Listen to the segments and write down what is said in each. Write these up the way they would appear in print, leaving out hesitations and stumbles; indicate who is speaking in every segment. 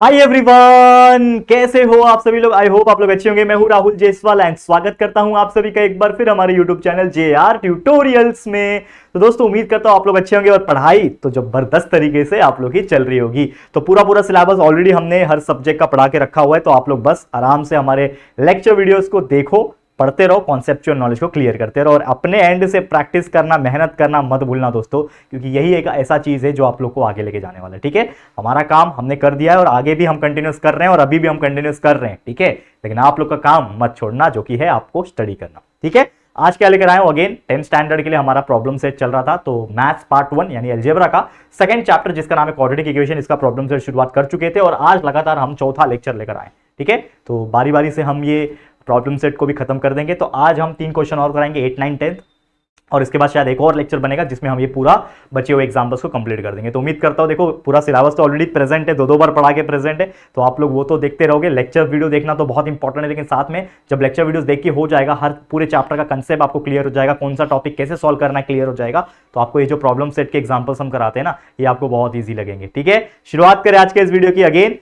Speaker 1: Hi everyone, कैसे हो आप सभी लोग। आई होप आप लोग अच्छे होंगे। मैं हूं राहुल जेसवाल एंड स्वागत करता हूं आप सभी का एक बार फिर हमारे यूट्यूब चैनल JR ट्यूटोरियल्स में। तो दोस्तों उम्मीद करता हूं आप लोग अच्छे होंगे और पढ़ाई तो जबरदस्त तरीके से आप लोग की चल रही होगी। तो पूरा पूरा सिलेबस ऑलरेडी हमने हर सब्जेक्ट का पढ़ा के रखा हुआ है, तो आप लोग बस आराम से हमारे लेक्चर वीडियोस को देखो, पढ़ते रहो, कॉन्सेप्चुअल नॉलेज को क्लियर करते रहो और अपने एंड से प्रैक्टिस करना, मेहनत करना मत भूलना दोस्तों, क्योंकि यही एक ऐसा चीज है जो आप लोग को आगे लेके जाने वाला है। ठीक है, हमारा काम हमने कर दिया है और आगे भी हम कंटिन्यूस कर रहे हैं और अभी भी हम कंटिन्यूस कर रहे हैं। ठीक है, लेकिन आप लोग का काम मत छोड़ना, जो कि है आपको स्टडी करना। ठीक है, आज क्या लेकर आए हो? अगेन 10th स्टैंडर्ड के लिए हमारा प्रॉब्लम सेट चल रहा था, तो मैथ्स पार्ट 1 यानी अलजेब्रा का सेकंड चैप्टर जिसका नाम है क्वाड्रेटिक इक्वेशन, इसका प्रॉब्लम सेट शुरुआत कर चुके थे और आज लगातार हम चौथा लेक्चर लेकर आए। ठीक है, तो बारी बारी से हम ये प्रॉब्लम सेट को भी खत्म कर देंगे। तो आज हम 3 क्वेश्चन और कराएंगे, 8, 9, 10 और इसके बाद शायद एक और लेक्चर बनेगा जिसमें हम ये पूरा बचे हुए एग्जाम्पल्स को कंप्लीट कर देंगे। तो उम्मीद करता हूं, देखो पूरा सिलेबस तो ऑलरेडी प्रेजेंट है, दो बार पढ़ा के प्रेजेंट है, तो आप लोग वो तो देखते रहोगे। लेक्चर वीडियो देखना तो बहुत इंपॉर्टेंट है, लेकिन साथ में जब लेक्चर वीडियोस देख के हो जाएगा, हर पूरे चैप्टर का कंसेप्ट आपको क्लियर हो जाएगा, कौन सा टॉपिक कैसे सॉल्व करना है क्लियर हो जाएगा, तो आपको ये जो प्रॉब्लम सेट के एग्जाम्पल्स हम कराते हैं ना, ये आपको बहुत ईजी लगेंगे। ठीक है, शुरुआत करें आज के इस वीडियो की अगेन।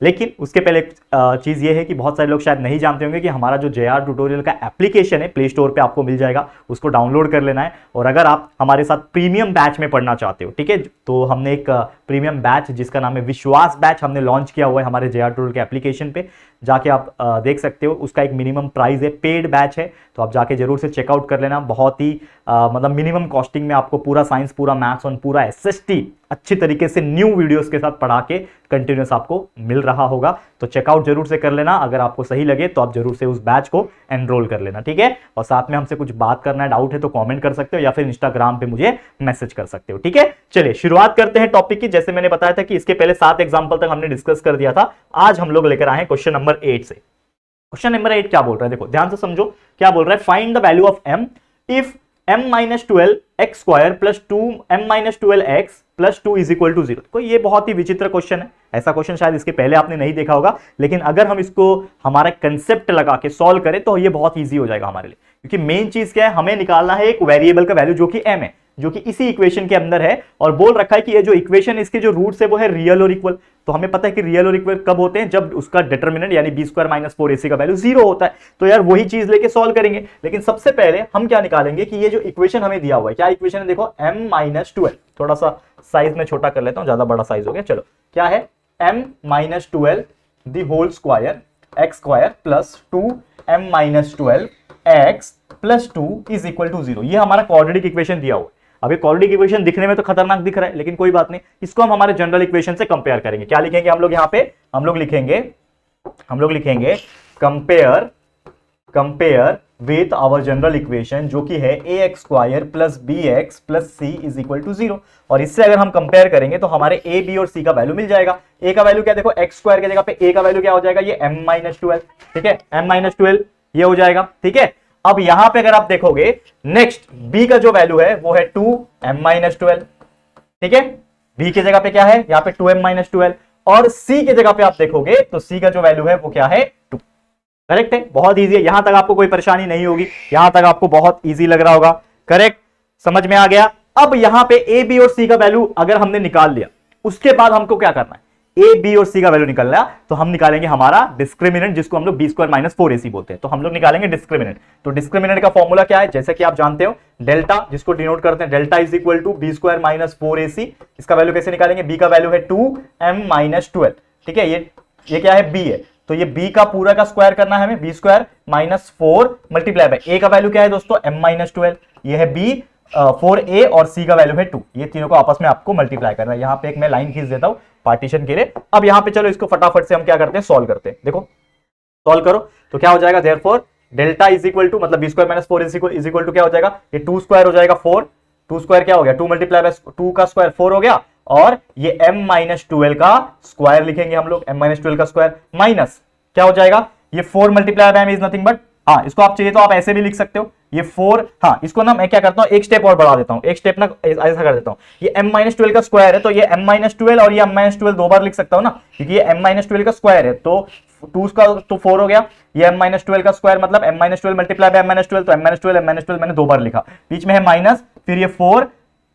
Speaker 1: लेकिन उसके पहले चीज ये है कि बहुत सारे लोग शायद नहीं जानते होंगे कि हमारा जो JR ट्यूटोरियल का एप्लीकेशन है प्ले स्टोर पे आपको मिल जाएगा, उसको डाउनलोड कर लेना है। और अगर आप हमारे साथ प्रीमियम बैच में पढ़ना चाहते हो, ठीक है, तो हमने एक प्रीमियम बैच जिसका नाम है विश्वास बैच हमने लॉन्च किया हुआ है हमारे JR ट्यूटोरियल के एप्लीकेशन पे, जाके आप देख सकते हो। उसका एक मिनिमम प्राइस है, पेड बैच है, तो आप जाके जरूर से चेकआउट कर लेना। बहुत ही मतलब मिनिमम कॉस्टिंग में आपको पूरा साइंस, पूरा मैथ्स और पूरा SST अच्छी तरीके से न्यू वीडियोस के साथ पढ़ा के कंटिन्यूस आपको मिल रहा होगा। तो चेकआउट जरूर से कर लेना, अगर आपको सही लगे तो आप जरूर से उस बैच को एनरोल कर लेना। ठीक है, और साथ में हमसे कुछ बात करना है, डाउट है तो कमेंट कर सकते हो या फिर इंस्टाग्राम पे मुझे मैसेज कर सकते हो। ठीक है, चलिए शुरुआत करते हैं टॉपिक की। जैसे मैंने बताया था कि इसके पहले 7 एग्जाम्पल तक हमने डिस्कस कर दिया था, आज हम लोग लेकर आए हैं क्वेश्चन नंबर 8 से। क्वेश्चन नंबर 8 क्या बोल रहा है, देखो ध्यान से समझो। क्या बोल रहा है, find the value of m if m-12x square plus 2m-12x plus 2 is equal to 0। कोई ये बहुत ही विचित्र क्वेश्चन है, ऐसा क्वेश्चन शायद इसके पहले आपने नहीं देखा होगा, लेकिन अगर हम इसको हमारा कंसेप्ट लगा के सॉल्व करें तो ये बहुत ईजी हो जाएगा हमारे लिए। क्योंकि मेन चीज क्या है, हमें निकालना है एक वेरिएबल का वैल्यू जो कि m है, जो कि इसी इक्वेशन के अंदर है, और बोल रखा है कि ये जो इक्वेशन इसके जो रूट्स है वो है रियल और इक्वल। तो हमें पता है कि रियल और इक्वल कब होते हैं, जब उसका डिटरमिनेंट यानी b² - 4ac का वैल्यू 0 होता है। तो यार वही चीज लेके सॉल्व करेंगे, लेकिन सबसे पहले हम क्या निकालेंगे कि ये जो इक्वेशन हमें दिया हुआ है, क्या इक्वेशन है, देखो m-12, थोड़ा सा साइज में छोटा कर लेता हूं, ज्यादा बड़ा साइज हो गया। चलो, क्या है, m-12 the whole square x square plus 2m-12 x plus 2 is equal to 0। ये हमारा क्वाड्रेटिक इक्वेशन दिया हुआ है। अभी क्वाड्रेटिक इक्वेशन दिखने में तो खतरनाक दिख रहा है, लेकिन कोई बात नहीं, इसको हम हमारे जनरल इक्वेशन से कंपेयर करेंगे। क्या लिखेंगे हम लोग यहाँ पे, हम लोग लिखेंगे compare with our general equation, जो कि है ax square plus bx plus c is equal to 0। और इससे अगर हम कंपेयर करेंगे तो हमारे a, b और c का वैल्यू मिल जाएगा। a का वैल्यू क्या, देखो x स्क्वायर की जगह पे a का वैल्यू क्या हो जाएगा, ये m-12। ठीक है, m-12 ये हो जाएगा। ठीक है, अब यहां पे अगर आप देखोगे, नेक्स्ट b का जो वैल्यू है वो है 2m-12। ठीक है, b की जगह पे क्या है, यहां पे 2m-12, और c की जगह पे आप देखोगे तो c का जो वैल्यू है वो क्या है, 2। करेक्ट है, बहुत इजी है, यहां तक आपको कोई परेशानी नहीं होगी, यहां तक आपको बहुत इजी लग रहा होगा। करेक्ट, समझ में आ गया। अब यहां पे a, b और c का वैल्यू अगर हमने निकाल लिया, उसके बाद हमको क्या करना है, a, b और c का वैल्यू निकलना, तो हम निकालेंगे हमारा डिस्क्रिमिनेंट, जिसको हम लोग b² - 4ac बोलते हैं। तो हम लोग निकालेंगे डिस्क्रिमिनेंट। तो डिस्क्रिमिनेंट का फॉर्मूला क्या है, जैसे कि आप जानते हो, डेल्टा, जिसको डिनोट करते हैं delta is equal to b² - 4ac। इसका वैल्यू कैसे निकालेंगे, b का वैल्यू है 2m-12। ठीक है, ये क्या है, b है, तो ये b का पूरा का स्क्वायर करना है हमें, b² - 4 मल्टीप्लाई बाय a का वैल्यू क्या है दोस्तों, m-12, ये है b 4a और c का वैल्यू है 2। ये तीनों को आपस में आपको मल्टीप्लाई करना है। यहां पे एक मैं लाइन खींच देता हूं पार्टीशन के लिए। अब यहां पे चलो इसको फटाफट से हम क्या करते हैं, सॉल्व करते हैं। देखो सॉल्व करो तो क्या हो जाएगा, therefore delta is equal to, मतलब b² - 4 इज इक्वल टू क्या हो जाएगा, ये 2 स्क्वायर हो जाएगा 4, 2 स्क्वायर क्या हो गया, 2 मल्टीप्लाई बाय 2 का स्क्वायर 4 हो गया, और ये m-12 का स्क्वायर लिखेंगे हम लोग, m-12 का स्क्वायर माइनस क्या हो जाएगा, ये 4 multiply by is nothing but, हाँ इसको आप चाहिए तो आप ऐसे भी लिख सकते हो, ये 4, हाँ इसको ना मैं क्या करता हूं, एक स्टेप और बढ़ा देता हूं, एक स्टेप ना ऐसा कर देता हूं, ये m-12 का स्क्वायर है, तो ये m-12 और ये m-12 दो बार लिख सकता हूं ना, क्योंकि ये m-12 का स्क्वायर है, तो 2 का तो 4 हो गया, ये m-12 का स्क्वायर मतलब m-12 मल्टीप्लाई बाय m-12, तो m-12 मैंने दो बार लिखा, बीच में है माइनस, फिर ये 4,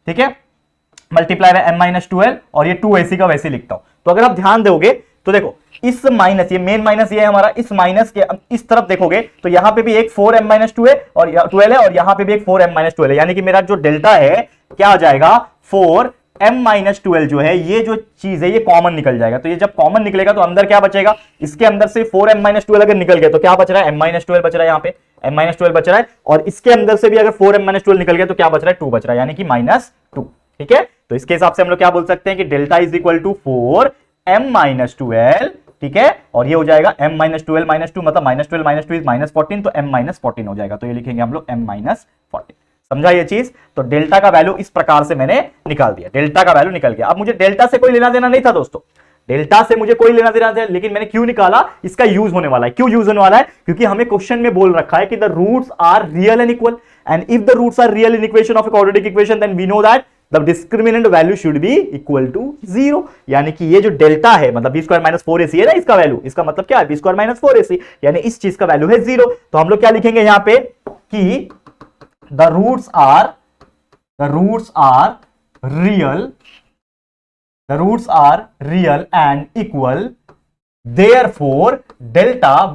Speaker 1: ठीक है, मल्टीप्लाई बाय m-12 और ये 2ac का वैसे लिखता हूं। तो अगर आप ध्यान दोगे तो देखो इस माइनस, ये मेन माइनस ये है हमारा, इस माइनस के इस तरफ देखोगे तो यहां पे भी एक 4m-2 है और 12 है और यहां पे भी एक 4m-12 है, यानी कि मेरा जो डेल्टा है क्या आ जाएगा 4m-12 जो है, ये जो चीज है ये कॉमन निकल जाएगा। तो ये जब कॉमन निकलेगा तो अंदर क्या बचेगा, इसके अंदर से 4m-12 अगर निकल गया तो क्या बच रहा है m-12 बच रहा है, यहाँ पे m-12 बच रहा है, और इसके अंदर से भी अगर 4m-12 निकल गया तो क्या बच रहा है 2 बच रहा है, यानी कि -2। ठीक है, तो इसके हिसाब से हम लोग क्या बोल सकते हैं कि delta is equal to 4m-12, ठीक है, और ये हो जाएगा m-12 -2 मतलब -12 -2 इज -14, तो m-14 हो जाएगा। तो ये लिखेंगे हम लोग m-14। समझा ये चीज? तो डेल्टा का वैल्यू इस प्रकार से मैंने निकाल दिया, डेल्टा का वैल्यू निकल गया। अब मुझे डेल्टा से कोई लेना देना नहीं था दोस्तों, डेल्टा से मुझे कोई लेना देना था, लेकिन मैंने क्यों निकाला, इसका यूज होने वाला है। क्यों यूज होने वाला है? क्योंकि हमें क्वेश्चन में बोल रखा है कि the roots are real and equal, and if the roots are real in equation of a quadratic equation then we know that the discriminant value should be equal to 0। यानी कि ये जो डेल्टा है मतलब b² - 4ac है ना, इसका value, इसका मतलब क्या है b² - 4ac, यानी इस चीज का वैल्यू है 0। तो हम लोग क्या लिखेंगे यहां पे कि the roots are real and equal, therefore delta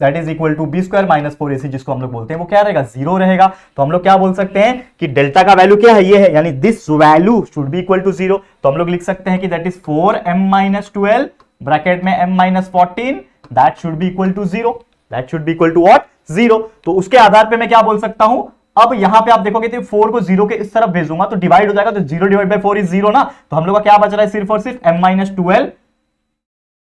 Speaker 1: that is equal to b² - 4ac, जिसको हम लोग बोलते हैं वो क्या रहेगा 0 रहेगा। तो हम लोग क्या बोल सकते हैं कि डेल्टा का वैल्यू क्या है, ये है, यानी this value should be equal to 0। तो हम लोग लिख सकते हैं कि दैट इज 4m-12 ब्रैकेट में m-14 that should be equal to 0, that should be equal to what 0। तो उसके आधार पे मैं क्या बोल सकता हूं, अब यहां पे आप देखोगे तो 4 को 0 के इस तरफ भेजूंगा तो डिवाइड हो जाएगा, तो 0/4 इज 0 ना, तो हम लोग का क्या बच रहा है सिर्फ और सिर्फ m-12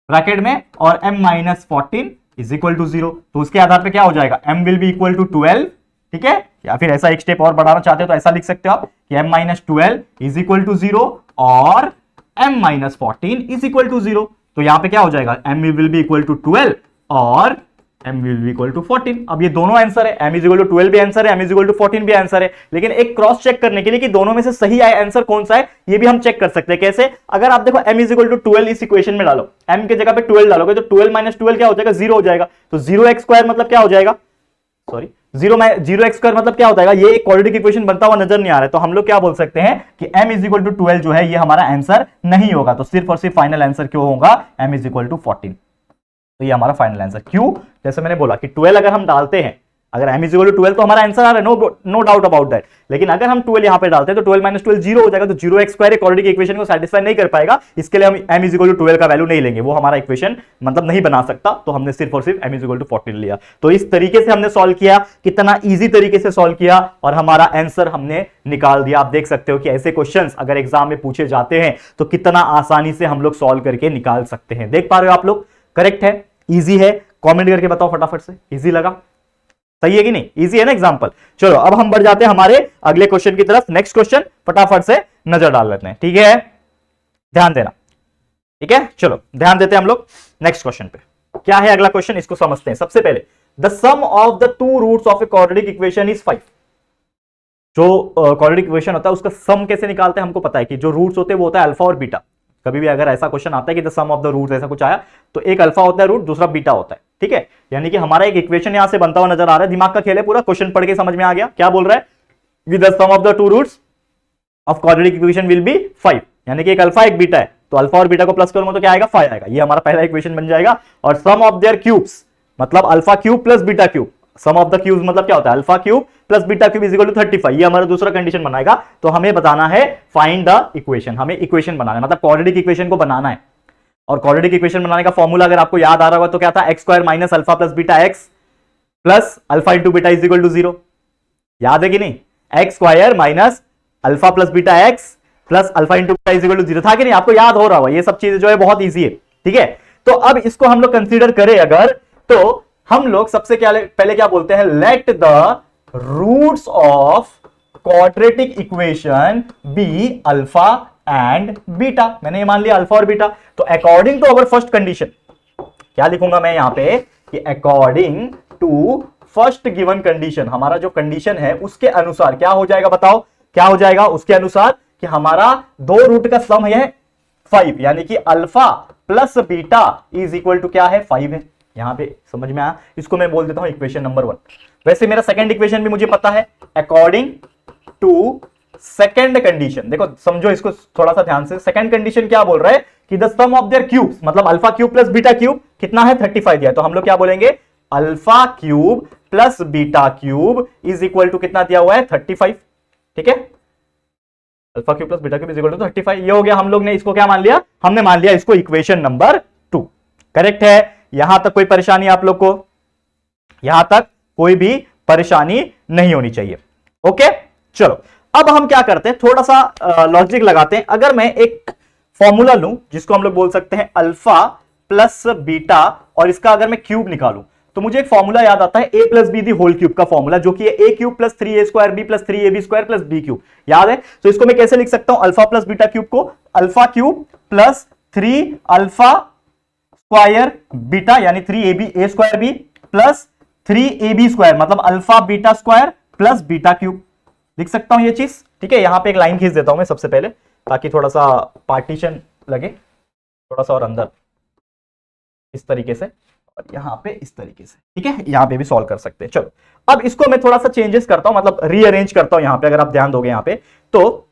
Speaker 1: ब्रैकेट में और m-14 इज इक्वल टू 0। तो उसके आधार पे क्या हो जाएगा, m will be equal to 12, ठीक है, या फिर ऐसा एक स्टेप और बढ़ाना चाहते हो तो ऐसा लिख सकते हो आप कि m-12 इज इक्वल टू 0 और m-14 इज इक्वल टू 0। तो यहां पे क्या हो जाएगा, m will be equal to 12 और m will be equal to 14। अब ये दोनों आंसर है, m is equal to 12 भी आंसर है, m is equal to 14 भी आंसर है, लेकिन एक क्रॉस चेक करने के लिए कि दोनों में से सही आंसर कौन सा है ये भी हम चेक कर सकते हैं। कैसे? अगर आप देखो m is equal to 12 इस इक्वेशन में डालो, m के जगह पे 12 डालोगे तो 12 - 12 क्या हो जाएगा 0 हो जाएगा। तो 0x² मतलब क्या हो जाएगा, सॉरी 0x² मतलब क्या होता है, ये एक क्वाड्रेटिक इक्वेशन बनता हुआ नजर नहीं आ रहा है। तो हम लोग क्या बोल सकते हैं कि m is equal to 12 जो है ये हमारा आंसर नहीं होगा। तो सिर्फ और सिर्फ फाइनल आंसर क्यों होगा, m is equal to 14। तो ये हमारा फाइनल आंसर। क्यों? जैसे मैंने बोला कि 12 अगर हम डालते हैं, अगर m is equal to 12 तो हमारा आंसर आ रहा है, नो डाउट अबाउट दैट, लेकिन अगर हम 12 यहां पे डालते हैं तो 12 - 12 0 हो जाएगा। तो 0x² क्वाड्रेटिक इक्वेशन को सेटिस्फाई नहीं कर पाएगा, इसके लिए हम m is equal to 12 का वैल्यू नहीं लेंगे, वो हमारा इक्वेशन मतलब नहीं बना सकता। तो हमने सिर्फ और सिर्फ m is equal to 14 लिया। तो इस तरीके से हमने सॉल्व किया, कितना ईजी तरीके से सॉल्व किया और हमारा आंसर हमने निकाल दिया। आप देख सकते हो कि ऐसे क्वेश्चंस अगर एग्जाम में पूछे जाते हैं तो कितना आसानी से हम लोग सॉल्व करके निकाल सकते हैं। देख पा रहे हो आप लोग, करेक्ट है, इजी है? कमेंट करके बताओ फटाफट से, इजी लगा, सही है कि नहीं, इजी है ना एग्जांपल। चलो अब हम बढ़ जाते हैं हमारे अगले क्वेश्चन की तरफ। नेक्स्ट क्वेश्चन फटाफट से नजर डाल लेते हैं, ठीक है, ध्यान देना, ठीक है। चलो ध्यान देते हैं हम लोग नेक्स्ट क्वेश्चन पे। क्या है अगला क्वेश्चन, इसको समझते हैं। सबसे पहले the sum of the two roots of a quadratic equation is 5। जो क्वाड्रेटिक इक्वेशन होता है उसका सम कैसे निकालते हैं, हमको पता है कि जो रूट्स होते हैं वो होता है अल्फा और बीटा। कभी भी अगर ऐसा क्वेश्चन आता है कि the sum of the roots ऐसा कुछ आया तो एक अल्फा होता है रूट, दूसरा बीटा होता है, ठीक है। यानी कि हमारा एक इक्वेशन यहां से बनता हुआ नजर आ रहा है, दिमाग का खेल है पूरा, क्वेश्चन पढ़ के समझ में आ गया। क्या बोल रहा है, with the sum of the two roots of quadratic equation will be 5, यानी कि एक अल्फा एक बीटा है, तो अल्फा और बीटा को प्लस करूंगा तो क्या आएगा 5 आएगा। ये हमारा पहला इक्वेशन बन जाएगा। और सम ऑफ देयर क्यूब्स मतलब alpha cube plus beta cube, sum of the cubes मतलब क्या होता है alpha cube plus beta cube is equal to 35। ये हमारा दूसरा कंडीशन बनाएगा। तो हमें बताना है फाइंड द इक्वेशन, हमें इक्वेशन बनाना है, मतलब क्वाड्रेटिक इक्वेशन को बनाना है। और क्वाड्रेटिक इक्वेशन बनाने का फॉर्मूला अगर आपको याद आ रहा होगा तो क्या था, x² - alpha plus beta x plus alpha into beta is equal to 0। याद है कि नहीं, x² - alpha plus beta x plus alpha into beta is equal to 0 था कि नहीं, आपको याद हो रहा होगा। ये सब चीजें जो है बहुत ईजी है, ठीक है। तो अब इसको हम लोग कंसीडर करें अगर, तो हम लोग सबसे पहले क्या बोलते हैं, let the roots of quadratic equation be alpha and beta. मैंने ये मान लिया अल्फा और बीटा। तो according to our first condition क्या लिखूंगा मैं यहां पे कि according to first given condition, हमारा जो कंडीशन है उसके अनुसार क्या हो जाएगा, बताओ क्या हो जाएगा उसके अनुसार कि हमारा दो रूट का सम है 5, यानी कि alpha plus beta is equal to क्या है 5 है। यहां पे समझ में आया, इसको मैं बोल देता हूं इक्वेशन नंबर 1। वैसे मेरा सेकंड इक्वेशन भी मुझे पता है, अकॉर्डिंग टू सेकंड कंडीशन। देखो समझो इसको थोड़ा सा ध्यान से, सेकंड कंडीशन क्या बोल रहा है कि the sum of their cubes, मतलब alpha cube plus beta cube कितना है 35 दिया, तो हम लोग क्या बोलेंगे alpha cube plus beta cube is equal to कितना दिया हुआ है 35। ठीक है, alpha cube plus beta cube is equal to 35। ये हो गया, हम लोग ने इसको क्या मान लिया, हमने मान लिया इसको इक्वेशन नंबर 2। करेक्ट है, यहां तक कोई परेशानी आप लोग को, यहां तक कोई भी परेशानी नहीं होनी चाहिए। ओके चलो, अब हम क्या करते हैं, थोड़ा सा लॉजिक लगाते हैं। अगर मैं एक फॉर्मूला लूं जिसको हम लोग बोल सकते हैं अल्फा प्लस बीटा, और इसका अगर मैं क्यूब निकालूं तो मुझे एक फॉर्मूला याद आता है A plus B the whole cube का फॉर्मूला, जो कि है A cube plus 3a² B plus 3ab² plus B cube. याद है, तो इसको मैं कैसे लिख सकता हूं, अल्फा प्लस बीटा क्यूब को alpha cube plus 3 alpha square beta यानी 3ab² बी प्लस 3ab², मतलब alpha beta square plus beta cube. लिख सकता हूं ये चीज। ठीक है, यहां पे एक लाइन खींच देता हूं मैं सबसे पहले, ताकि थोड़ा सा पार्टीशन लगे, थोड़ा सा और अंदर इस तरीके से, और यहां पे इस तरीके से। ठीक है, यहां पे भी सॉल्व कर सकते हैं। चलो, अब इसको मैं थोड़ा सा चेंजेस करता हूं, मतलब रीअरेंज करता हूं यहां पे। अगर आप ध्यान दोगे यहां पे, तो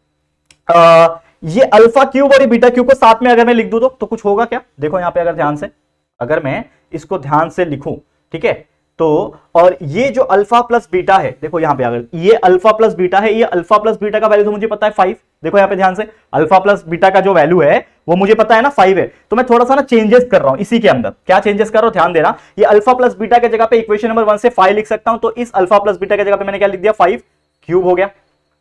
Speaker 1: ये अल्फा क्यूब और ये बीटा क्यूब को साथ में अगर मैं लिख दूं तो कुछ होगा क्या, देखो यहां पे अगर ध्यान से, अगर मैं इसको ध्यान से लिखूं, ठीक है, तो और ये जो अल्फा प्लस बीटा है, देखो यहां पे अगर ये अल्फा प्लस बीटा है, ये अल्फा प्लस बीटा का वैल्यू तो मुझे पता है 5। देखो यहां पे ध्यान से, अल्फा प्लस बीटा का जो वैल्यू है वो मुझे पता है ना 5 है। तो मैं थोड़ा सा ना चेंजेस कर रहा हूं इसी के अंदर। क्या चेंजेस कर रहा हूं, ध्यान देना। ये अल्फा प्लस बीटा की जगह पे इक्वेशन नंबर 1 से 5 लिख सकता हूं, तो इस अल्फा प्लस बीटा की जगह पे मैंने क्या लिख दिया 5 क्यूब हो गया।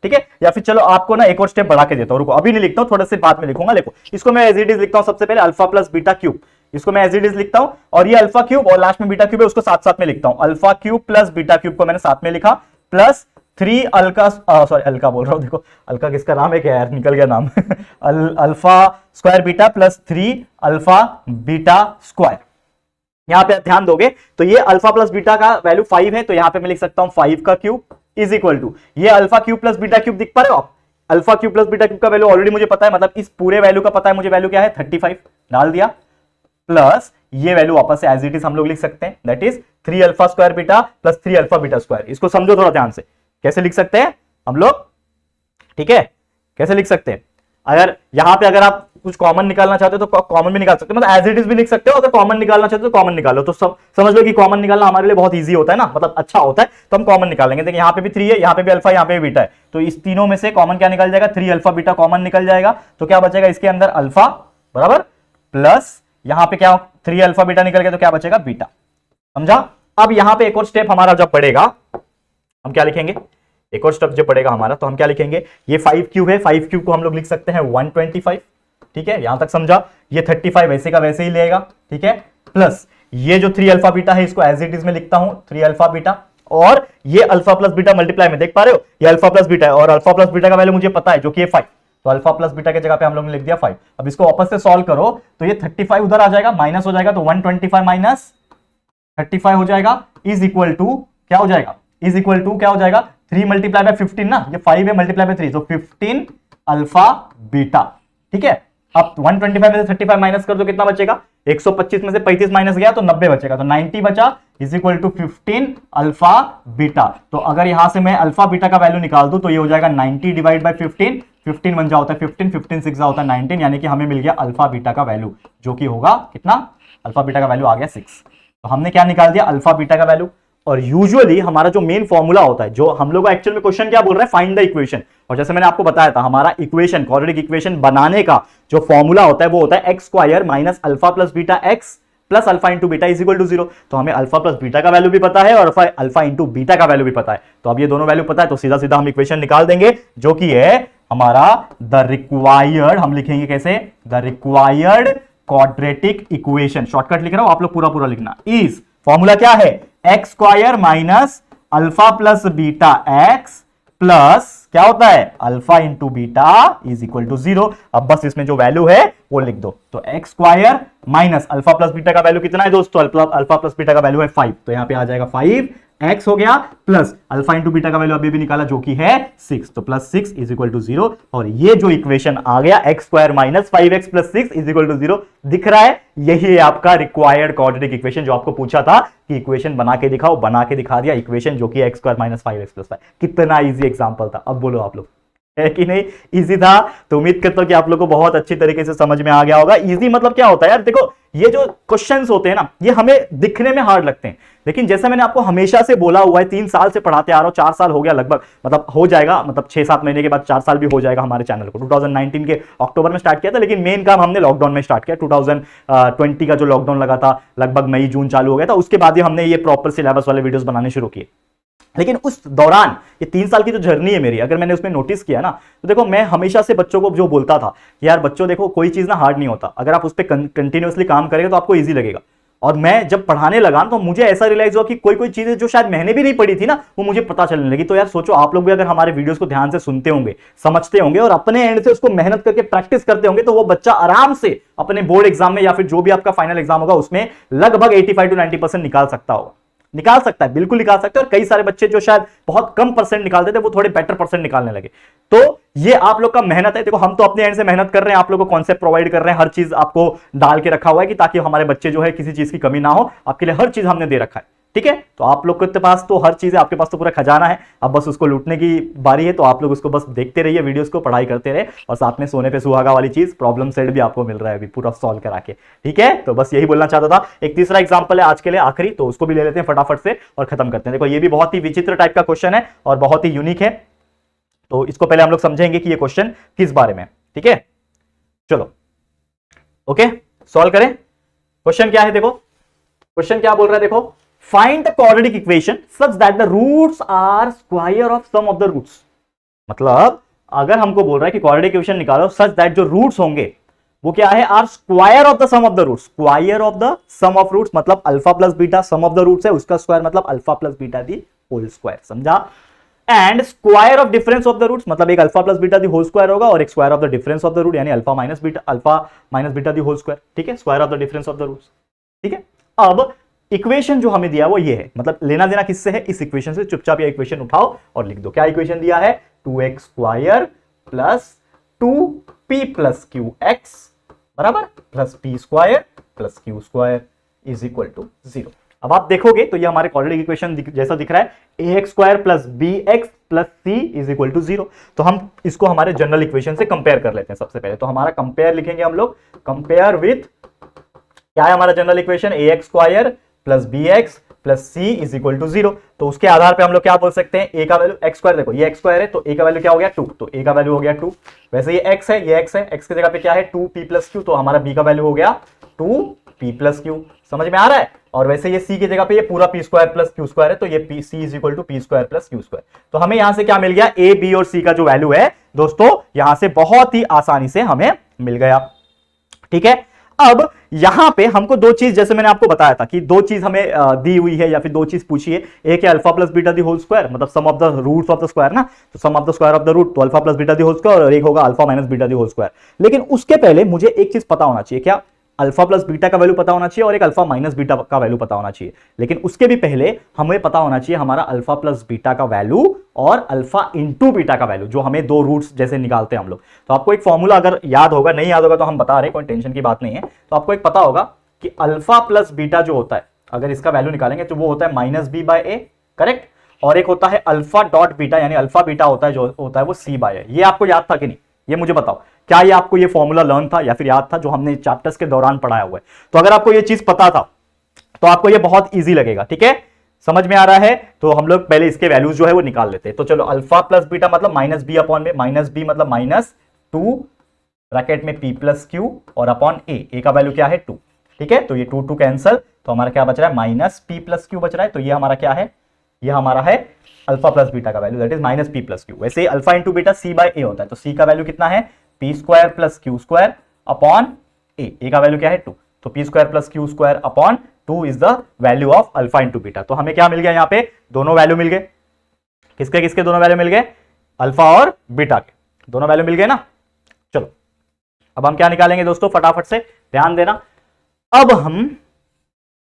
Speaker 1: ठीक है, या फिर चलो आपको ना एक और स्टेप बढ़ा के देता हूं, रुको अभी नहीं लिखता हूं, थोड़े से बाद में लिखूंगा। देखो इसको मैं एज इट इज लिखता हूं, सबसे पहले अल्फा प्लस बीटा क्यूब, इसको मैं एज इट इज लिखता हूं, और ये अल्फा क्यूब और लास्ट में बीटा क्यूब है उसको साथ साथ में लिखता हूं। Alpha cube plus beta cube को मैंने साथ में लिखा, प्लस 3 अल्का, सॉरी अल्का बोल रहा हूं, देखो अल्का किसका नाम है, क्या यार निकल गया नाम alpha square beta plus 3 alpha beta square. यहां पे ध्यान दोगे तो ये अल्फा प्लस बीटा का वैल्यू 5 है, तो यहां पे मैं लिख सकता हूं 5 का क्यूब इज इक्वल टू ये alpha cube plus beta cube. दिख पा रहे हो आप, alpha cube plus beta cube का वैल्यू ऑलरेडी मुझे पता है, मतलब इस पूरे वैल्यू का पता है मुझे, वैल्यू क्या है 35 डाल दिया, प्लस ये वैल्यू वापस से एज इट इज हम लोग लिख सकते हैं, that is 3 alpha square beta plus 3 alpha beta square. इसको समझो थोड़ा ध्यान से, कैसे लिख सकते हैं हम लोग, ठीक है, कैसे लिख सकते हैं। अगर यहां पे अगर आप कुछ कॉमन निकालना चाहते हो तो कॉमन भी निकाल सकते हो, मतलब एज इट इज भी लिख सकते हो। अगर कॉमन निकालना चाहते हो तो कॉमन निकालो, तो समझ लो कि कॉमन निकालना हमारे लिए बहुत इजी होता है ना, मतलब अच्छा होता है, तो हम कॉमन निकालेंगे। देखिए यहाँ पे भी 3 है, यहाँ पे भी अल्फा, यहाँ पे भी बीटा है, तो इस तीनों में से कॉमन क्या निकल जाएगा, 3 अल्फा बीटा कॉमन निकल जाएगा, तो क्या बचेगा इसके अंदर अल्फा बराबर, प्लस यहाँ पे क्या 3 अल्फा बीटा निकल गया, तो क्या बचेगा बीटा। समझा। अब यहाँ पे एक और स्टेप हमारा जब पड़ेगा, हम क्या लिखेंगे, एक और स्टेप जो पड़ेगा हमारा, तो हम क्या लिखेंगे, ये 5 क्यूब है, 5 क्यूब को हम लोग लिख सकते हैं 125। ठीक है, यहां तक समझा। ये 35 वैसे का वैसे ही लेगा, ठीक है, प्लस ये जो 3 अल्फा बीटा है इसको एज इट इज में लिखता हूं 3 अल्फा बीटा, और ये अल्फा प्लस बीटा मल्टीप्लाई में, देख पा रहे हो ये अल्फा प्लस बीटा है, और अल्फा प्लस बीटा का वैल्यू मुझे पता है जो कि है 5, तो अल्फा प्लस बीटा की जगह पे हम लोग ने लिख दिया 5। अब इसको वापस से सॉल्व करो तो ये 35 उधर आ जाएगा, माइनस हो जाएगा, तो 125 माइनस 35 हो जाएगा, इज इक्वल टू क्या हो जाएगा, इज इक्वल टू क्या हो जाएगा, 3 मल्टीप्लाई बाय 15 ना, ये 5 है मल्टीप्लाई बाय 3, तो 15 अल्फा बीटा। ठीक है, अब 125 में से 35 माइनस कर दो, कितना बचेगा, 125 में से 35 माइनस गया तो 90 बचेगा, तो 90 बचा, is equal to 15 alpha beta. तो अगर यहां से मैं अल्फा बीटा का वैल्यू निकाल दूं तो ये हो जाएगा 90 डिवाइड बाय 15, 15 बन जा होता है 15, 15 6 होता है 19, यानी कि हमें मिल गया अल्फा बीटा का वैल्यू, जो कि होगा कितना, अल्फा बीटा का वैल्यू आ गया 6। तो हमने क्या निकाल दिया, अल्फा बीटा का वैल्यू। और यूजुअली हमारा जो मेन फॉर्मूला होता है, जो हम लोग एक्चुअल में क्वेश्चन क्या बोल रहे हैं, फाइंड द इक्वेशन, और जैसे मैंने आपको बताया था हमारा इक्वेशन, क्वाड्रेटिक इक्वेशन बनाने का जो फॉर्मूला होता है वो होता है x square minus alpha plus beta x plus alpha into beta is equal to 0। तो हमें अल्फा प्लस बीटा का वैल्यू भी पता है और अल्फा इंटू बीटा का वैल्यू भी पता है, तो अब ये दोनों वैल्यू पता है, तो सीधा सीधा हम इक्वेशन निकाल देंगे, जो कि है हमारा द रिक्वायर्ड, हम लिखेंगे कैसे, the required quadratic equation. Shortcut लिख रहा हूं, आप लोग पूरा पूरा लिखना। इज फॉर्मूला क्या है, x square minus alpha plus beta x plus क्या होता है, alpha into beta is equal to 0। अब बस इसमें जो वैल्यू है वो लिख दो, तो x square minus alpha plus beta का वैल्यू कितना है दोस्तों, अल्फा प्लस बीटा का वैल्यू है 5, तो यहां पे आ जाएगा 5 एक्स हो गया, प्लस अल्फा इंटू बीटा का वैल्यू अभी भी निकाला जो कि है 6, तो प्लस 6 इज इक्वल टू 0। और ये जो इक्वेशन आ गया x square minus 5x plus 6 is equal to 0 दिख रहा है, यही है आपका रिक्वायर्ड क्वाड्रेटिक इक्वेशन, जो आपको पूछा था कि इक्वेशन बना के दिखाओ, बना के दिखा दिया इक्वेशन, जो कि x square minus 5x plus 5। कितना इजी एग्जांपल था, अब बोलो आप लोग। है कि नहीं? इजी था। तो उम्मीद करता हूं कि आप लोगों को बहुत अच्छी तरीके से समझ में आ गया होगा। इजी मतलब क्या होता है यार, देखो ये जो क्वेश्चंस होते हैं ना, ये हमें दिखने में हार्ड लगते हैं, लेकिन जैसे मैंने आपको हमेशा से बोला हुआ है, 3 साल से पढ़ाते आ रहा हूं, 4 साल हो गया लगभग, मतलब हो जाएगा, मतलब 6-7 महीने के बाद 4 साल भी हो जाएगा हमारे चैनल को। 2019 के अक्टूबर में स्टार्ट किया था, लेकिन मेन काम हमने लॉकडाउन में स्टार्ट किया। 2020 का जो लॉकडाउन लगा था, लगभग मई जून चालू हो गया था, उसके बाद ही हमने ये प्रॉपर सिलेबस वाले वीडियोस बनाने शुरू किए। लेकिन उस दौरान ये 3 साल की जो जर्नी है मेरी, अगर मैंने उसमें नोटिस किया ना, तो देखो मैं हमेशा से बच्चों को जो बोलता था कि यार बच्चों देखो, कोई चीज ना हार्ड नहीं होता, अगर आप उस पर कंटिन्यूअसली काम करेंगे तो आपको इजी लगेगा। और मैं जब पढ़ाने लगा तो मुझे ऐसा रियलाइज हुआ कि कोई कोई चीजें जो शायद मैंने भी नहीं पढ़ी थी ना, वो मुझे पता चलने लगी। तो यार सोचो, आप लोग भी अगर हमारे वीडियोस को ध्यान से सुनते होंगे, समझते होंगे और अपने एंड से उसको मेहनत करके प्रैक्टिस करते होंगे, तो वो बच्चा आराम से अपने बोर्ड एग्जाम में या फिर जो भी आपका फाइनल एग्जाम होगा उसमें लगभग 85 to 90% निकाल सकता होगा। निकाल सकता है, बिल्कुल निकाल सकते हैं। और कई सारे बच्चे जो शायद बहुत कम परसेंट निकालते थे, वो थोड़े बेटर परसेंट निकालने लगे। तो ये आप लोग का मेहनत है। देखो हम तो अपने एंड से मेहनत कर रहे हैं, आप लोग को कॉन्सेप्ट प्रोवाइड कर रहे हैं, हर चीज आपको डाल के रखा हुआ है कि ताकि हमारे बच्चे जो है किसी चीज की कमी ना हो, आपके लिए हर चीज हमने दे रखा है। ठीक है, तो आप लोग के पास तो हर चीज है, आपके पास तो पूरा खजाना है, अब बस उसको लूटने की बारी है। तो आप लोग उसको बस देखते रहिए, वीडियोस को पढ़ाई करते रहे, और साथ में सोने पे सुहागा वाली चीज, प्रॉब्लम सेट भी आपको मिल रहा है अभी पूरा सॉल्व करा के। ठीक है, तो बस यही बोलना चाहता था। एक तीसरा एग्जांपल है आज के लिए आखिरी, तो उसको भी ले लेते हैं फटाफट से और खत्म करते हैं। देखो ये भी बहुत ही विचित्र टाइप का क्वेश्चन है और बहुत ही यूनिक है, तो इसको पहले हम लोग समझेंगे कि ये क्वेश्चन किस बारे में। ठीक है, चलो ओके, सॉल्व करें। क्वेश्चन क्या है, देखो क्वेश्चन क्या बोल रहा है, देखो find the quadratic equation such that the roots are square of sum of the roots. मतलब अगर हमको बोल रहा है कि क्वाड्रेटिक इक्वेशन निकालो सच दैट जो रूट्स होंगे वो क्या है, are square of the sum of the roots. Square of the sum of roots मतलब alpha plus beta, sum of the roots है उसका स्क्वायर मतलब alpha plus beta the whole square, समझा? And square of difference of the roots मतलब एक alpha plus beta the whole square होगा और एक square of the difference of the root, यानी alpha minus beta the whole square. ठीक है, square of the difference of the roots. ठीक है, अब इक्वेशन जो हमें दिया वो ये है, मतलब लेना देना किससे है, इस इक्वेशन से। चुपचाप ये इक्वेशन उठाओ और लिख दो। क्या इक्वेशन दिया है, 2x square plus 2p plus Q X बराबर plus p square plus Q square is equal to 0। अब आप देखोगे तो ये हमारे क्वाड्रेटिक इक्वेशन जैसा दिख रहा है, ax square plus bx plus c is equal to 0। तो हम इसको हमारे जनरल इक्वेशन से कंपेयर कर लेते हैं। सबसे पहले तो हमारा कंपेयर लिखेंगे हम लोग, कंपेयर विथ क्या है हमारा general equation, ax square plus bx plus c is equal to 0। तो उसके आधार पे हम लोग क्या बोल सकते हैं, a का वैल्यू x स्क्वायर, देखो ये x स्क्वायर है तो a का वैल्यू क्या हो गया 2, तो a का वैल्यू हो गया 2। वैसे ये x है, ये x है, x की जगह पे क्या है 2p प्लस q, तो हमारा b का वैल्यू हो गया 2p प्लस q। समझ में आ रहा है? और वैसे ये c की जगह पे ये पूरा p square plus q square है, तो ये c is equal to p square plus q square. तो हमें यहां से क्या मिल गया, a b और c का जो वैल्यू है दोस्तों यहां से बहुत ही आसानी से हमें मिल गया। ठीक है, अब यहां पे हमको दो चीज, जैसे मैंने आपको बताया था कि दो चीज हमें दी हुई है या फिर दो चीज पूछी है। एक है alpha plus beta the whole square, मतलब sum of the roots of the square ना, तो sum of the square of the root, तो alpha plus beta the whole square, और एक होगा alpha minus beta the whole square. लेकिन उसके पहले मुझे एक चीज पता होना चाहिए, क्या, अल्फा प्लस बीटा का वैल्यू पता होना चाहिए और एक अल्फा माइनस बीटा का वैल्यू पता होना चाहिए। लेकिन उसके भी पहले हमें पता होना चाहिए हमारा अल्फा प्लस बीटा का वैल्यू और अल्फा इंटू बीटा का वैल्यू, जो हमें दो रूट्स जैसे निकालते हैं हम लोग। तो आपको एक फॉर्मूला अगर याद होगा, नहीं याद होगा तो हम बता रहे हैं, कोई टेंशन की बात नहीं है। तो आपको एक पता होगा कि अल्फा प्लस बीटा जो होता है, अगर इसका वैल्यू निकालेंगे तो वो होता है माइनस बी बाय ए, करेक्ट। और एक होता है अल्फा डॉट बीटा, यानी अल्फा बीटा होता है जो होता है वो सी बाय ए। ये आपको याद था कि नहीं, ये मुझे बताओ, क्या ये आपको ये फॉर्मूला लर्न था या फिर याद था, जो हमने चैप्टर्स के दौरान पढ़ाया हुआ है? तो अगर आपको ये चीज पता था तो आपको ये बहुत इजी लगेगा। ठीक है, समझ में आ रहा है? तो हम लोग पहले इसके वैल्यूज जो है वो निकाल लेते हैं। तो चलो, अल्फा प्लस बीटा मतलब माइनस बी अपॉन में, माइनस बी मतलब माइनस 2 ब्रैकेट में p प्लस क्यू और अपॉन ए का वैल्यू क्या है 2। ठीक है, तो ये 2 कैंसल, तो हमारा क्या बच रहा है, माइनस p प्लस क्यू बच रहा है। तो ये हमारा क्या है, ये हमारा है अल्फा प्लस बीटा का value, that is minus p plus Q. वैसे alpha into beta c by A होता है, तो c का वैल्यू कितना है, p square plus Q square upon A का वैल्यू क्या है 2, तो p square plus Q square upon 2 is the value of alpha into beta. तो हमें क्या मिल गया, यहाँ पे दोनों वैल्यू मिल गए। किसके किसके दोनों वैल्यू मिल गए, अल्फा और बीटा के दोनों वैल्यू मिल गए ना। चलो अब हम क्या निकालेंगे दोस्तों, फटाफट से ध्यान देना। अब हम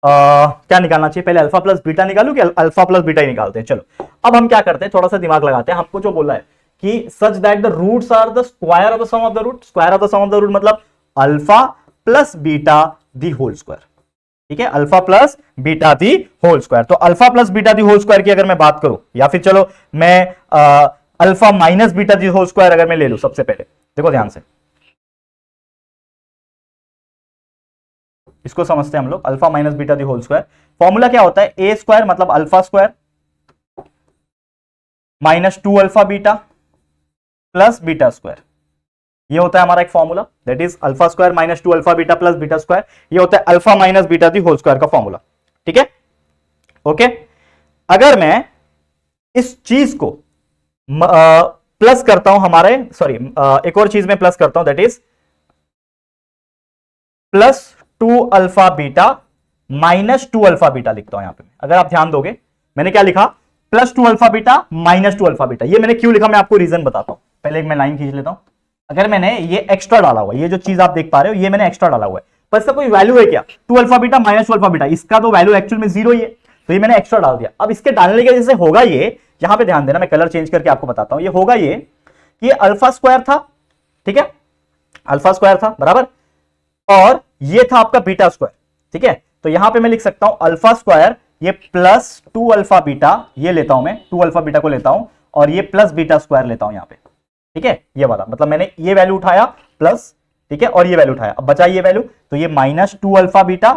Speaker 1: क्या निकालना चाहिए, पहले अल्फा प्लस बीटा निकालू कि अल्फा प्लस बीटा ही निकालते हैं? चलो अब हम क्या करते हैं, थोड़ा सा दिमाग लगाते हैं। हमको जो बोला है कि such that the roots are the square of the sum of the root, square of the sum of the root मतलब alpha plus beta the whole square. ठीक है, alpha plus beta the whole square. तो alpha plus beta the whole square की अगर मैं बात करूं, या फिर चलो मैं alpha minus beta the whole square अगर मैं ले लूं, सबसे पहले देखो ध्यान से, इसको समझते हैं हम लोग। Alpha minus beta the whole square, formula क्या होता है, ए स्क्वायर मतलब alpha square minus 2 alpha beta plus beta square, ये होता है हमारा एक फॉर्मूला, that is alpha square minus 2 alpha beta plus beta square, ये होता है alpha minus beta the whole square का फॉर्मूला। ठीक है, ओके। अगर मैं इस चीज को प्लस करता हूं हमारे, सॉरी एक और चीज में प्लस करता हूं, that is plus 2 alpha beta minus 2 alpha beta लिखता हूं यहां पे। अगर आप ध्यान दोगे मैंने क्या लिखा, plus 2 alpha beta minus 2 alpha beta. ये मैंने क्यों लिखा, मैं आपको रीजन बताता हूं। पहले एक मैं लाइन खींच लेता हूं। अगर मैंने ये एक्स्ट्रा डाला हुआ, ये जो चीज आप देख पा रहे हो, ये मैंने एक्स्ट्रा डाला हुआ है, पर इसका कोई वैल्यू है क्या, 2 alpha beta minus 2 alpha beta, इसका तो वैल्यू एक्चुअल में 0 ही है, तो ये मैंने एक्स्ट्रा डाल दिया। अब इसके डालने की वजह से होगा ये, यहां पे ध्यान देना, मैं कलर चेंज करके आपको बताता हूं। ये होगा ये कि ये अल्फा स्क्वायर था, ठीक है, अल्फा स्क्वायर था बराबर, और ये था आपका बीटा स्क्वायर। ठीक है, तो यहां पे मैं लिख सकता हूं अल्फा स्क्वायर, ये प्लस 2 अल्फा बीटा, ये लेता हूं मैं 2 अल्फा बीटा को लेता हूं, और ये प्लस बीटा स्क्वायर लेता हूं यहां पे। ठीक है, ये वाला मतलब मैंने ये वैल्यू उठाया प्लस, ठीक है, और ये वैल्यू उठाया, अब बचा ये वैल्यू, तो ये माइनस 2 अल्फा बीटा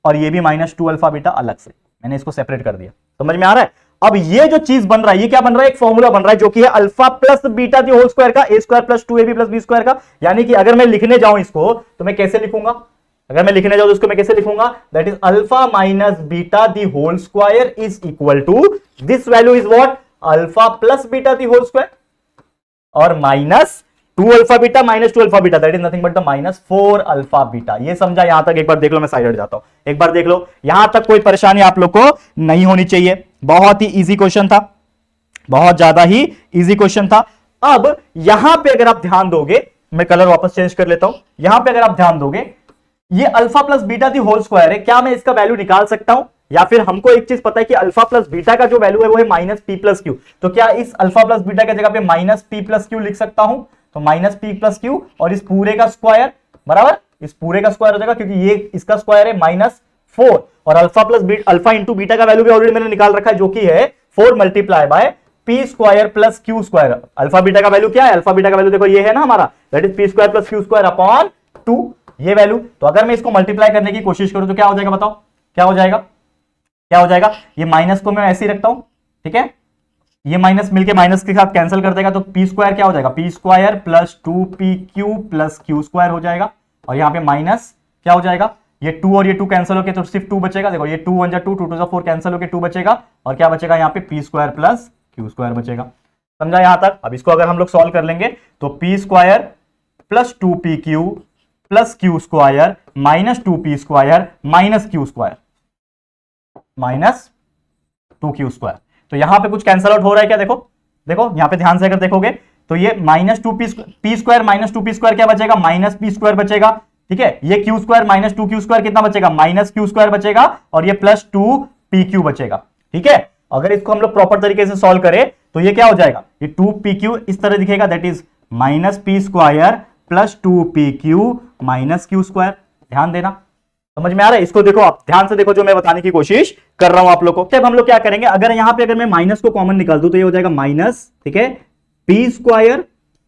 Speaker 1: और ये भी माइनस 2 अल्फा बीटा अलग से, मैंने इसको सेपरेट कर दिया। समझ में आ रहा है? अब ये जो चीज बन रहा है, ये क्या बन रहा है, एक फॉर्मूला बन रहा है जो कि है alpha plus beta the whole square का, A square plus 2ab plus B square का। यानी कि अगर मैं लिखने जाऊं इसको तो मैं कैसे लिखूंगा, अगर मैं लिखने जाऊं तो इसको मैं कैसे लिखूंगा, that is alpha minus beta the whole square is equal to, this value is what, alpha plus beta the whole square और minus 2 alpha beta minus 2 alpha beta, that is nothing but the minus 4 alpha beta. ये समझा यहां तक? एक बार देख लो, मैं side हट जाता हूं, एक बार देख लो, यहां तक कोई परेशानी आप लोग को नहीं होनी चाहिए। बहुत ही इजी क्वेश्चन था, बहुत ज्यादा ही इजी क्वेश्चन था। अब यहां पे अगर आप ध्यान दोगे, मैं कलर वापस चेंज कर लेता हूं, यहां पे अगर आप ध्यान दोगे, ये alpha plus beta the whole square है, क्या मैं इसका वैल्यू निकाल सकता हूं, या फिर हमको एक चीज पता है कि अल्फा प्लस बीटा का जो वैल्यू है वो है माइनस पी प्लस क्यू, तो क्या इस अल्फा प्लस बीटा की जगह पे माइनस पी प्लस क्यू लिख सकता हूं, तो माइनस पी प्लस क्यू और इस पूरे का स्क्वायर बराबर, इस पूरे का स्क्वायर हो जाएगा, क्योंकि ये इसका स्क्वायर है माइनस 4, और alpha plus beta, alpha into beta का वैल्यू भी ऑलरेडी मैंने निकाल रखा है जो कि है 4 multiply by P square plus Q square. Alpha beta का वैल्यू क्या है, अल्फा बीटा का वैल्यू देखो ये है ना हमारा, that is P square plus Q square upon 2, ये वैल्यू। तो अगर मैं इसको मल्टीप्लाई करने की कोशिश करूं तो क्या हो जाएगा, बताओ क्या हो जाएगा, क्या हो जाएगा, ये माइनस को मैं ऐसे ही रखता हूं, ठीक है, ये माइनस मिलके माइनस के साथ कैंसिल कर देगा, तो पी स्क्वायर क्या हो जाएगा, P square plus 2p Q plus Q square हो जाएगा, और यहां पे माइनस क्या हो जाएगा, ये 2 और ये 2 कैंसिल होके तो सिर्फ 2 बचेगा, देखो ये 2 1 जा 2 2 2 जा 4 कैंसिल होके 2 बचेगा, और क्या बचेगा यहाँ पे P square plus Q square बचेगा। समझा यहां तक? अब इसको अगर हम लोग सॉल्व कर लेंगे तो P square plus 2p Q plus Q square minus 2p square minus q square minus 2q square, तो यहां पे कुछ कैंसिल आउट हो रहा है क्या, देखो देखो यहां पे ध्यान से अगर देखोगे तो ये minus 2p square minus 2p square क्या बचेगा, माइनस p स्क्वायर बचेगा, ठीक है, ये q square minus 2q square कितना बचेगा, माइनस q स्क्वायर बचेगा, और ये प्लस 2pq बचेगा। ठीक है, अगर इसको हम लोग प्रॉपर तरीके से सॉल्व करें तो ये क्या हो जाएगा, ये 2pq इस तरह दिखेगा, that is minus p square plus 2pq minus q square. ध्यान देना, समझ में आ रहा है? इसको देखो, आप ध्यान से देखो जो मैं बताने की कोशिश कर रहा हूं आप लोग को। अब हम लोग क्या करेंगे, अगर यहां पे अगर मैं माइनस को कॉमन निकाल दूं तो ये हो जाएगा माइनस, ठीक है, पी स्क्वायर,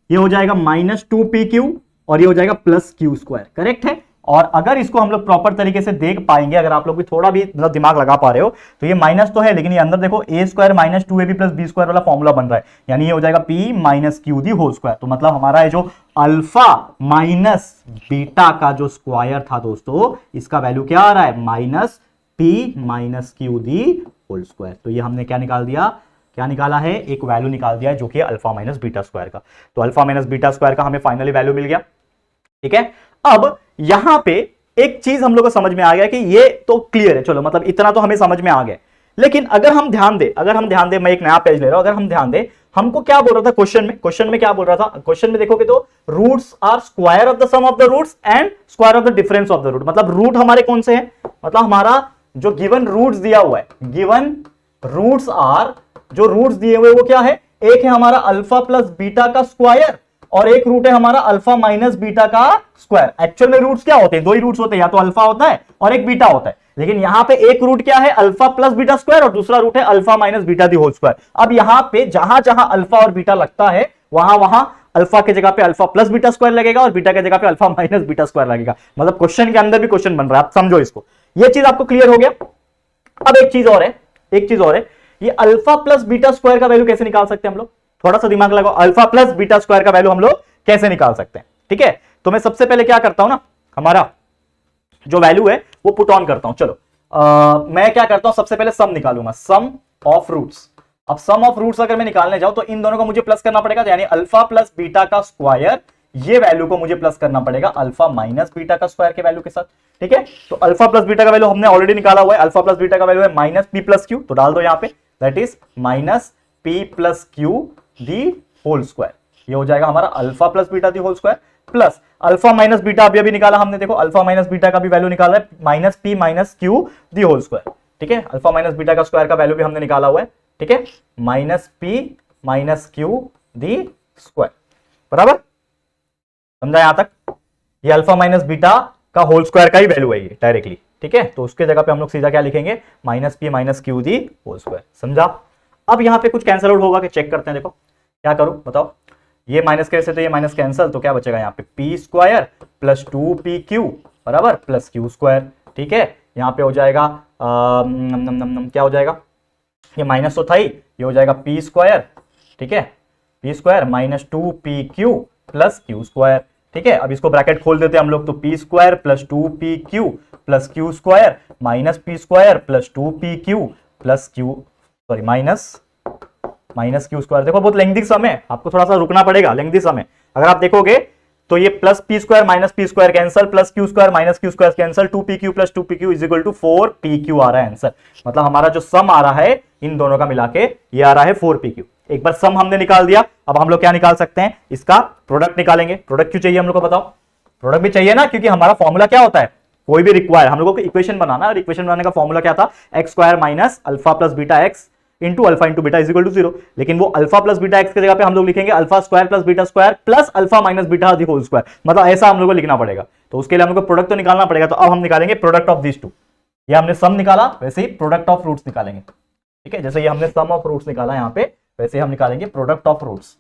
Speaker 1: ये हो जाएगा माइनस 2pq, और ये हो जाएगा प्लस क्यू स्क्वायर, करेक्ट है। और अगर इसको हम लोग प्रॉपर तरीके से देख पाएंगे, अगर आप लोग भी थोड़ा भी मतलब दिमाग लगा पा रहे हो, तो ये माइनस तो है, लेकिन ये अंदर देखो A square minus 2ab plus B square वाला फॉर्मूला बन रहा है, यानी ये हो जाएगा P minus Q the whole square. तो मतलब हमारा है जो अल्फा माइनस बीटा का जो स्क्वायर था दोस्तों, इसका वैल्यू क्या आ रहा है, minus p minus Q the whole square. तो ये हमने क्या निकाल दिया, क्या निकाला है, एक वैल्यू निकाल दिया है जो कि अल्फा माइनस बीटा स्क्वायर का। तो अल्फा माइनस बीटा स्क्वायर का हमें फाइनली वैल्यू मिल गया। ठीक है, अब यहां पे एक चीज हम लोग को समझ में आ गया कि ये तो क्लियर है, चलो मतलब इतना तो हमें समझ में आ गया, लेकिन अगर हम ध्यान दे, मैं एक नया पेज ले रहा हूं, अगर हम ध्यान दे, हमको क्या बोल रहा था क्वेश्चन में क्या बोल रहा था, क्वेश्चन में देखोगे तो roots are square of the sum of the roots and square of the difference of the root. मतलब रूट हमारे कौन से हैं, मतलब हमारा जो गिवन रूट्स दिया हुआ है, गिवन रूट्स आर, जो रूट्स दिए हुए वो क्या है, एक है हमारा अल्फा प्लस बीटा का स्क्वायर, और एक रूट है हमारा अल्फा माइनस बीटा का स्क्वायर। एक्चुअल में रूट्स क्या होते हैं, दो ही रूट्स होते हैं, या तो अल्फा होता है और एक बीटा होता है। लेकिन यहां पे एक रूट क्या है, अल्फा प्लस बीटा स्क्वायर, और दूसरा रूट है alpha minus beta the whole square. अब यहां पे जहां जहां अल्फा और बीटा लगता है वहां वहां अल्फा के जगह पे अल्फा प्लस बीटा स्क्वायर लगेगा और बीटा के जगह पे अल्फा माइनस बीटा स्क्वायर लगेगा। मतलब क्वेश्चन के अंदर भी क्वेश्चन बन रहा है, आप समझो इसको। ये चीज आपको क्लियर हो गया। अब एक चीज और है, एक चीज और है, ये अल्फा प्लस बीटा स्क्वायर का वैल्यू कैसे निकाल सकते हैं हम लोग? थोड़ा सा दिमाग लगाओ, अल्फा प्लस बीटा स्क्वायर का वैल्यू हम लोग कैसे निकाल सकते हैं? ठीक है, तो मैं सबसे पहले क्या करता हूं ना, हमारा जो वैल्यू है वो पुट ऑन करता हूं। चलो मैं क्या करता हूं, सबसे पहले सम निकालूंगा, सम ऑफ रूट्स। अब सम ऑफ रूट्स अगर मैं निकालने जाऊं तो इन दोनों को मुझे प्लस करना पड़ेगा, यानी अल्फा प्लस बीटा का स्क्वायर, ये वैल्यू को मुझे प्लस करना पड़ेगा अल्फा माइनस बीटा का स्क्वायर के वैल्यू के साथ। ठीक है, तो अल्फा प्लस बीटा का वैल्यू हमने ऑलरेडी निकाला हुआ है, अल्फा प्लस बीटा का वैल्यू है माइनस पी प्लस क्यू, तो डाल दो यहां पे, that is minus P plus q the whole square. ये हो जाएगा हमारा alpha plus beta the whole square plus alpha minus beta अभी निकाला हमने, देखो अल्फा माइनस बीटा का भी वैल्यू निकाला है minus p minus Q the whole square. ठीक है, अल्फा माइनस बीटा का स्क्वायर का वैल्यू भी हमने निकाला हुआ है। ठीक है, minus p minus Q the square, बराबर, समझा यहां तक? ये अल्फा माइनस बीटा का होल स्क्वायर का ही वैल्यू है ये डायरेक्टली। ठीक है, तो उसके जगह पे हम लोग सीधा क्या लिखेंगे, minus p minus Q the whole square, समझा? अब यहां पे कुछ कैंसिल आउट होगा कि चेक करते हैं, देखो क्या करूं बताओ, ये माइनस कैसे, तो ये माइनस कैंसिल, तो क्या बचेगा यहाँ पे पी स्क्वायर प्लस 2pq बराबर प्लस क्यू स्क्वायर। ठीक है, यहाँ पे हो जाएगा क्या हो जाएगा, ये माइनस तो था ही, ये हो जाएगा पी स्क्वायर, ठीक है, P square minus 2pq plus Q square. ठीक है, अब इसको ब्रैकेट खोल देते हैं हम लोग, तो P square plus 2pq plus Q square minus P square plus 2pq plus Q, sorry minus q square. देखो बहुत लेंथी सम है, आपको थोड़ा सा रुकना पड़ेगा, लेंथी सम है। अगर आप देखोगे तो ये plus p square minus P square cancel, plus Q square minus q square cancel, 2pq plus 2pq is equal to 4pq आ रहा है आंसर। मतलब हमारा जो सम आ रहा है इन दोनों का मिला के ये आ रहा है 4pq। एक बार सम हमने निकाल दिया, अब हम लोग क्या निकाल सकते हैं, इसका प्रोडक्ट निकालेंगे। प्रोडक्ट क्यों चाहिए हम लोग को बताओ? प्रोडक्ट भी चाहिए ना, क्योंकि हमारा फॉर्मूला क्या होता है, कोई भी रिक्वायर हम लोगों को इक्वेशन बनाना, और इक्वेशन बनाने का फॉर्मूला क्या था, x square minus alpha plus beta x into alpha into beta is equal to 0। लेकिन वो अल्फा प्लस बीटा एक्स की जगह पे हम लोग लिखेंगे alpha square plus beta square plus alpha minus beta the whole square, मतलब ऐसा हम लोग को लिखना पड़ेगा। तो उसके लिए हम लोग को प्रोडक्ट तो निकालना पड़ेगा, तो अब हम निकालेंगे प्रोडक्ट ऑफ दिस टू। ये हमने सम निकाला, वैसे ही प्रोडक्ट ऑफ रूट्स निकालेंगे। ठीक है, जैसे ये हमने सम ऑफ रूट्स निकाला यहाँ पे, वैसे हम निकालेंगे प्रोडक्ट ऑफ रूट्स।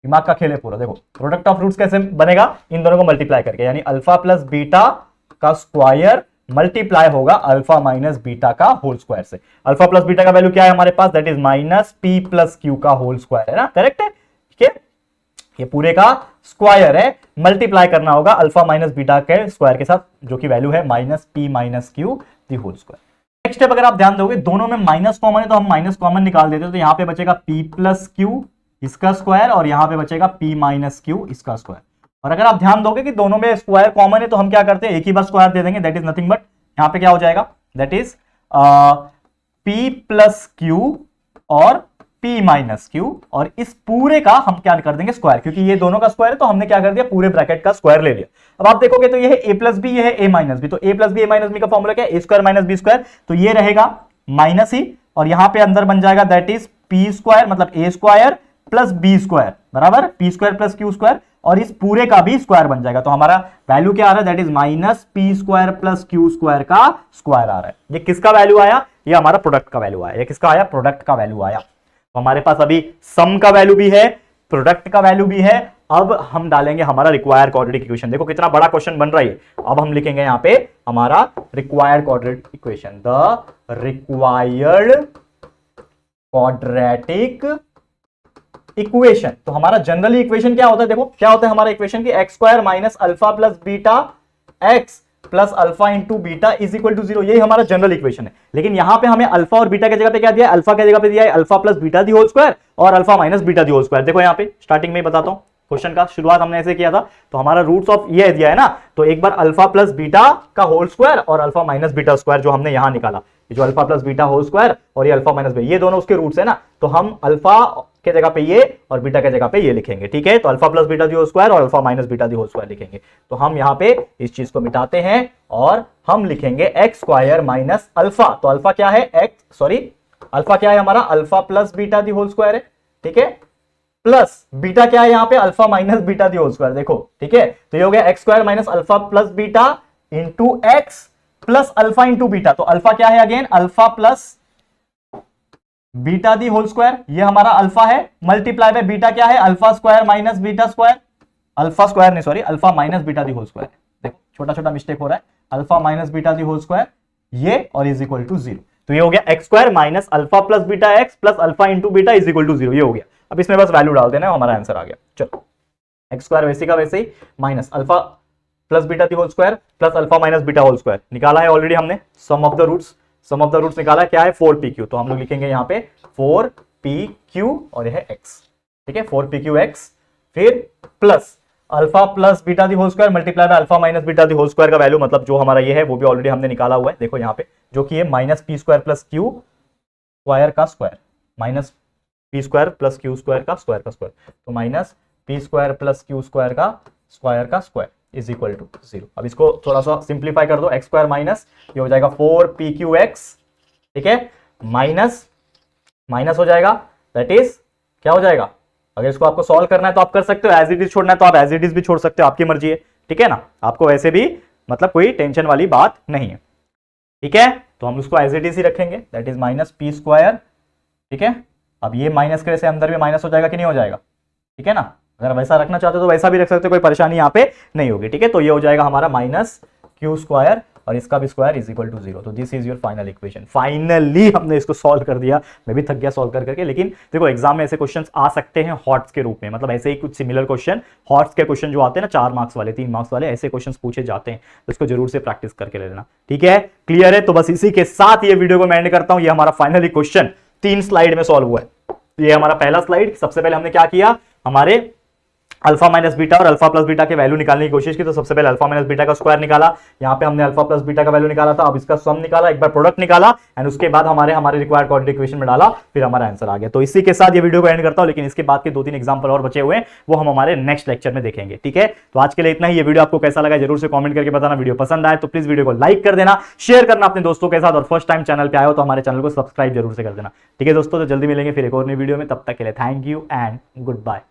Speaker 1: दिमाग का खेल है पूरा। देखो प्रोडक्ट ऑफ रूट्स कैसे बनेगा, इन दोनों को मल्टीप्लाई करके, यानी अल्फा प्लस बीटा का स्क्वायर मल्टीप्लाई होगा अल्फा माइनस बीटा का होल स्क्वायर से। अल्फा प्लस बीटा का वैल्यू क्या है हमारे पास, that is minus P plus Q का होल स्क्वायर, है ना, करेक्ट है? ठीक है, ये पूरे का स्क्वायर है, मल्टीप्लाई करना होगा अल्फा माइनस बीटा के स्क्वायर के साथ, जो कि वैल्यू है minus p minus Q the whole square. Next step अगर आप ध्यान दोगे, दोनों में माइनस कॉमन है तो हम माइनस कॉमन निकाल देते हैं, तो यहां पे बचेगा पी प्लस क्यू इसका स्क्वायर और यहां पे बचेगा पी माइनस क्यू इसका स्क्वायर। और अगर आप ध्यान दोगे कि दोनों में स्क्वायर कॉमन है तो हम क्या करते हैं, एक ही बार स्क्वायर दे देंगे, दैट इज नथिंग बट यहां पे क्या हो जाएगा, that is p plus Q और p माइनस क्यू, और इस पूरे का हम क्या कर देंगे स्क्वायर, क्योंकि ये दोनों का स्क्वायर है तो हमने क्या कर दिया, पूरे ब्रैकेट का स्क्वायर ले लिया। अब आप देखोगे तो ये है a प्लस बी, ये है a माइनस बी, तो a plus b a minus b का फॉर्मूला क्या है, a square minus b square, तो ये रहेगा माइनस ही, और यहां पे अंदर बन जाएगा दैट इज p स्क्वायर मतलब a square plus B square बराबर p square plus Q square, और इस पूरे का भी स्क्वायर बन जाएगा। तो हमारा वैल्यू क्या आ रहा है, that is minus P square plus Q square का स्क्वायर आ रहा है। ये किसका वैल्यू आया, ये हमारा प्रोडक्ट का वैल्यू आया। ये किसका आया, प्रोडक्ट का वैल्यू आया। तो हमारे पास अभी सम का वैल्यू भी है, प्रोडक्ट का वैल्यू भी है। अब हम डालेंगे हमारा रिक्वायर्ड क्वाड्रेटिक इक्वेशन। देखो कितना बड़ा क्वेश्चन बन रहा है। अब हम लिखेंगे यहां पे हमारा required quadratic equation, the required quadratic equation. तो हमारा जनरली इक्वेशन क्या होता है, देखो क्या होता है हमारा इक्वेशन की, x square minus alpha plus beta x plus alpha into beta is equal to 0, यही हमारा जनरल इक्वेशन है। लेकिन यहां पे हमें अल्फा और बीटा की जगह पे क्या दिया है, अल्फा की जगह पे दिया है alpha plus beta the whole square और alpha minus beta the whole square. देखो यहां पे स्टार्टिंग में ही बताता हूं, क्वेश्चन का शुरुआत हमने ऐसे किया था, तो हमारा रूट्स ऑफ ये दिया है ना, तो एक बार अल्फा प्लस बीटा का होल स्क्वायर और अल्फा माइनस बीटा स्क्वायर जो हमने यहां निकाला, ये जो alpha plus beta whole square और ये अल्फा माइनस बीटा, ये दोनों उसके रूट्स है ना, तो हम अल्फा के जगह पे ये और बीटा के जगह पे ये लिखेंगे। ठीक है, तो alpha plus beta the whole square और alpha minus beta the whole square लिखेंगे। तो हम यहाँ पे इस चीज को मिटाते हैं और हम लिखेंगे एक्स स्क्वायर माइनस अल्फा। तो अल्फा क्या है, अल्फा क्या है हमारा, alpha plus beta the whole square है। ठीक है, प्लस बीटा क्या है यहाँ पे, alpha minus beta the whole square. देखो ठीक है, तो ये हो गया x square minus alpha plus beta into x plus alpha into beta, तो अल्फा क्या है again, alpha plus beta the whole square, ये हमारा अल्फा है, मल्टीप्लाई बाय बीटा क्या है, alpha square minus beta square, alpha square नहीं sorry, alpha minus beta the whole square, देखो छोटा छोटा मिस्टेक हो रहा है, alpha minus beta the whole square ये, और इज इक्वल टू 0। तो ये हो गया x square minus alpha plus beta x plus alpha into beta is equal to 0, ये हो गया। अब इसमें बस वैल्यू डाल देना, हमारा आंसर आ गया। चलो एक्स स्क्वायर वैसे का वैसे ही minus alpha plus beta the whole square plus alpha minus beta whole square निकाला है ऑलरेडी हमने, सम ऑफ द रूट्स निकाला क्या है 4pq, तो हम लोग लिखेंगे यहाँ पे 4pq और यह है x, ठीक है 4pqx, फिर plus alpha plus beta the whole square multiply by alpha minus beta the whole square का वैल्यू, मतलब जो हमारा ये है वो भी ऑलरेडी हमने निकाला हुआ है, देखो यहाँ पे जो कि है minus P square plus Q square का square, minus P square plus Q square का स्क्वायर, तो minus P square plus Q square का स्क्वायर इज इक्वल टू 0। अब इसको थोड़ा सा सिंप्लीफाई कर दो, एक्स स्क्वायर माइनस ये हो जाएगा 4pqx, ठीक है, माइनस हो जाएगा, दैट इज क्या हो जाएगा, अगर इसको आपको सॉल्व करना है तो आप कर सकते हो, एज इट इज छोड़ना है तो आप एज इट इज भी छोड़ सकते हो, आपकी मर्जी है, ठीक है ना, आपको वैसे भी मतलब कोई टेंशन वाली बात नहीं है, ठीक है। तो हम उसको एज इट इज ही रखेंगे, that is minus P square, ठीक है। अब ये माइनस करे से अंदर भी माइनस हो जाएगा कि नहीं हो जाएगा, ठीक है ना, अगर वैसा रखना चाहते हो तो वैसा भी रख सकते हो, कोई परेशानी यहाँ पे नहीं होगी, ठीक है। तो ये हो जाएगा हमारा माइनस क्यू स्क्वायर और इसका भी स्क्वायर इज इक्वल टू 0। तो this is your final equation. Finally हमने इसको सॉल्व कर दिया, मैं भी थक गया सॉल्व करके, लेकिन देखो एग्जाम में ऐसे क्वेश्चंस आ सकते हैं हॉट्स के रूप में, मतलब ऐसे ही कुछ सिमिलर क्वेश्चन, हॉट्स के क्वेश्चन जो आते हैं ना 4 मार्क्स वाले 3 मार्क्स वाले, ऐसे क्वेश्चन पूछे जाते हैं, तो इसको जरूर से प्रैक्टिस करके ले लेना, ठीक है, क्लियर है। तो बस इसी के साथ ये वीडियो को मैं एंड करता हूं। ये हमारा फाइनली क्वेश्चन 3 स्लाइड में सॉल्व हुआ है। ये हमारा पहला स्लाइड, सबसे पहले हमने क्या किया, हमारे अल्फा माइनस बीटा और अल्फा प्लस बीटा के वैल्यू निकालने की कोशिश की, तो सबसे पहले अल्फा माइनस बीटा का स्क्वायर निकाला, यहाँ पे हमने अल्फा प्लस बीटा का वैल्यू निकाला था, अब इसका सम निकाला, एक बार प्रोडक्ट निकाला, एंड उसके बाद हमारे रिक्वायर्ड क्वाड्रेटिक इक्वेशन में डाला, फिर हमारा आंसर आ गया। तो इसी के साथ ये वीडियो को एंड करता हूं, लेकिन इसके बाद के 2-3 एग्जांपल और बचे हुए हैं, वो हम हमारे नेक्स्ट लेक्चर में देखेंगे, ठीक है। तो आज के लिए इतना ही। ये वीडियो आपको कैसा लगा जरूर से कमेंट करके बताना, वीडियो पसंद आए तो प्लीज वीडियो को लाइक कर देना, शेयर करना अपने दोस्तों के साथ, और फर्स्ट टाइम चैनल पे आए हो तो हमारे चैनल को सब्सक्राइब जरूर से कर देना, ठीक है दोस्तों। तो जल्दी मिलेंगे फिर एक और नई वीडियो में, तब तक के लिए thank you and good bye.